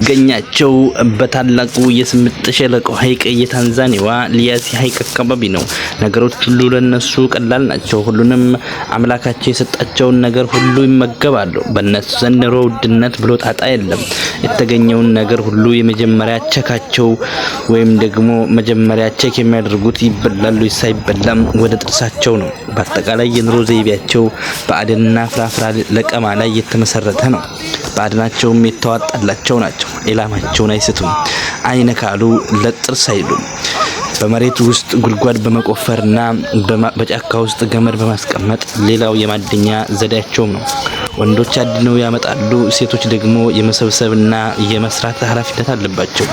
ገኛቸው በታላቁ የስምጥ ሸለቆ ሐይቅ የታንዛኒያዋ ሊያሲ ሐይቅ አካባቢ ነው። ነገሮች ሁሉ ለነሱ ቀላል ናቸው። ሁሉንም አምላካቸው የሰጣቸውን ነገር ሁሉ ይመገባሉ። በእነሱ ዘንድ ኑሮ ውድነት ብሎ ጣጣ የለም። የተገኘውን ነገር ሁሉ የመጀመሪያ ቸካቸው ወይም ደግሞ መጀመሪያ ቸክ የሚያደርጉት ይበላሉ ሳይበላም ወደ ጥርሳቸው ነው። በአጠቃላይ የኑሮ ዘይቤያቸው በአደንና ፍራፍሬ ለቀማ ላይ የተመሰረተ ነው። በአደናቸውም የተዋጣላቸው ናቸው። ኢላማቸውን አይስቱም። አይነ ካሉ ለጥርስ አይሉም። በመሬት ውስጥ ጉድጓድ በመቆፈርና በጫካ ውስጥ ገመድ በማስቀመጥ ሌላው የማደኛ ዘዴያቸው ነው። ወንዶች አድነው ያመጣሉ፣ ሴቶች ደግሞ የመሰብሰብና የመስራት ኃላፊነት አለባቸው።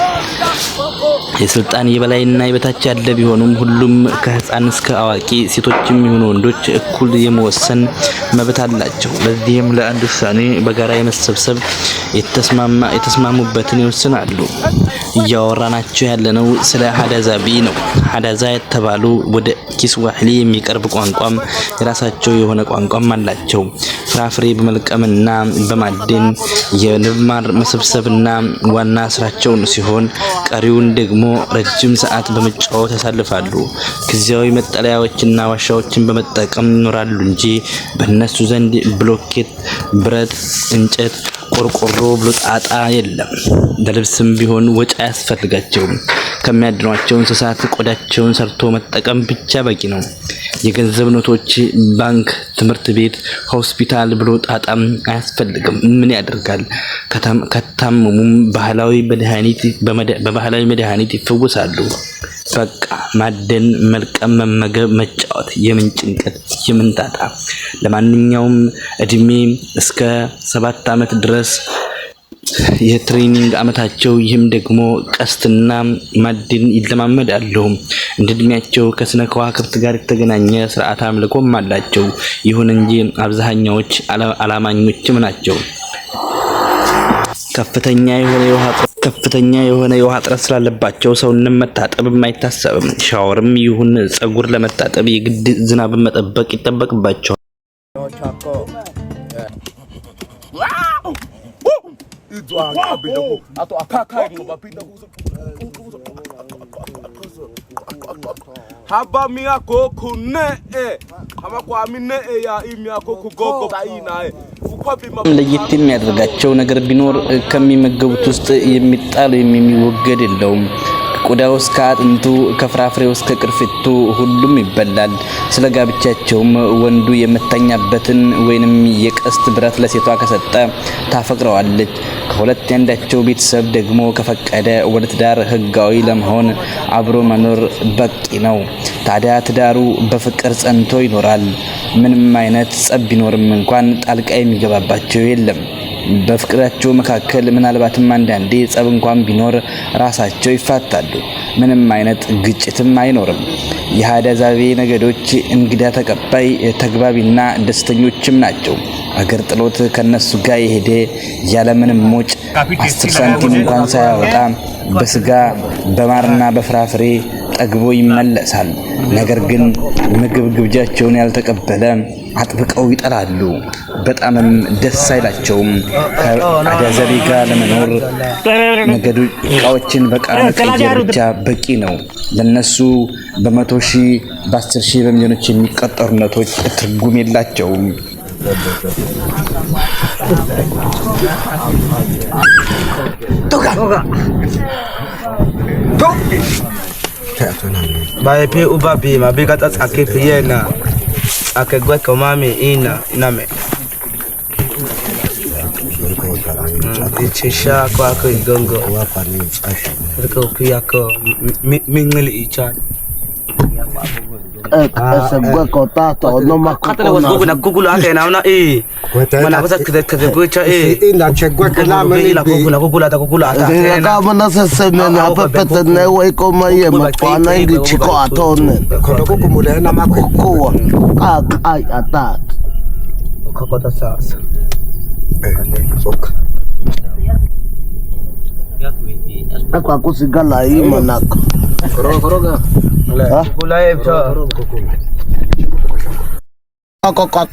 የስልጣን የበላይና የበታች ያለ ቢሆኑም ሁሉም ከህፃን እስከ አዋቂ ሴቶችም ይሁኑ ወንዶች እኩል የመወሰን መብት አላቸው። ለዚህም ለአንድ ውሳኔ በጋራ የመሰብሰብ የተስማሙበትን ይወስናሉ። እያወራናቸው ያለነው ስለ ሀዳዛቢ ነው። ሀዳዛ የተባሉ ወደ ኪስዋሂሊ የሚቀርብ ቋንቋም የራሳቸው የሆነ ቋንቋም አላቸው። ፍራፍሬ በመልቀምና በማደን የንብ ማር መሰብሰብና ዋና ስራቸውን ሲሆን ቀሪውን ደግሞ ረጅም ሰዓት በመጫወት ያሳልፋሉ። ጊዜያዊ መጠለያዎችና ዋሻዎችን በመጠቀም ይኖራሉ እንጂ በእነሱ ዘንድ ብሎኬት፣ ብረት፣ እንጨት፣ ቆርቆሮ ብሎ ጣጣ የለም። ለልብስም ቢሆን ወጪ አያስፈልጋቸውም። ከሚያድኗቸው እንስሳት ቆዳቸውን ሰርቶ መጠቀም ብቻ በቂ ነው። የገንዘብ ኖቶች፣ ባንክ፣ ትምህርት ቤት፣ ሆስፒታል ብሎ ጣጣም አያስፈልግም። ምን ያደርጋል? ከታመሙም በባህላዊ መድኃኒት ይፈወሳሉ። በቃ ማደን፣ መልቀም፣ መመገብ፣ መጫወት። የምን ጭንቀት፣ የምን ጣጣ። ለማንኛውም እድሜ እስከ 7 ዓመት ድረስ የትሬኒንግ አመታቸው። ይህም ደግሞ ቀስትና ማደን ይለማመዳሉ። እንደ እድሜያቸው ከስነ ከዋክብት ጋር የተገናኘ ስርዓት አምልኮም አላቸው። ይሁን እንጂ አብዛኛዎች አላማኞችም ናቸው። ከፍተኛ የሆነ የውሃ እጥረት ስላለባቸው ሰውንም መታጠብም አይታሰብም። ሻወርም ይሁን ጸጉር ለመታጠብ የግድ ዝናብን መጠበቅ ይጠበቅባቸዋል። haba miyako kunne kwa mine ya imiyako kugogo tainae ለየት የሚያደርጋቸው ነገር ቢኖር ከሚመገቡት ውስጥ የሚጣል የሚወገድ የለውም። ቆዳው እስከ አጥንቱ፣ ከፍራፍሬው እስከ ቅርፊቱ ሁሉም ይበላል። ስለ ጋብቻቸውም ወንዱ የምተኛበትን ወይንም የቀስት ብረት ለሴቷ ከሰጠ ታፈቅረዋለች። ከሁለት ያንዳቸው ቤተሰብ ደግሞ ከፈቀደ ወደ ትዳር ህጋዊ ለመሆን አብሮ መኖር በቂ ነው። ታዲያ ትዳሩ በፍቅር ጸንቶ ይኖራል። ምንም አይነት ጸብ ቢኖርም እንኳን ጣልቃ የሚገባባቸው የለም። በፍቅራቸው መካከል ምናልባትም አንዳንዴ ጸብ እንኳን ቢኖር ራሳቸው ይፋታሉ። ምንም አይነት ግጭትም አይኖርም። የሀዳዛቤ ነገዶች እንግዳ ተቀባይ፣ ተግባቢና ደስተኞችም ናቸው። አገር ጥሎት ከነሱ ጋር የሄደ ያለምንም ሞጭ 10 ሳንቲም እንኳን ሳያወጣ በስጋ በማርና በፍራፍሬ ጠግቦ ይመለሳል። ነገር ግን ምግብ ግብዣቸውን ያልተቀበለ አጥብቀው ይጠላሉ። በጣምም ደስ አይላቸውም። ከሀዳዛቤ ጋር ለመኖር ነገዱ እቃዎችን በቃል መቀየር ብቻ በቂ ነው። ለነሱ በ100 ሺህ በ10 ሺህ በሚሊዮኖች የሚቆጠሩ ኖቶች ትርጉም የላቸውም። Bae ubabi mabiga tsake piyena akegwe komami ina name ichisha kwa ko igongo wapa ni tsashi ko piyako mingeli ichan segwe kota to no makona kata gugula ate na na mana basa kede bucha ina chegwe kana mani gugula ata ka mana seseme na pepete ne we ko maye mapana ndi chiko atone kono ko kumule na makokoa ai ata kokota sasa soka akwa kusigala hii manako koroga gugula ebcha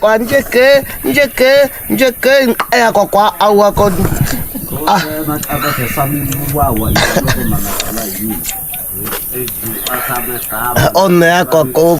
kwa njeke ya kwa awa Onne yako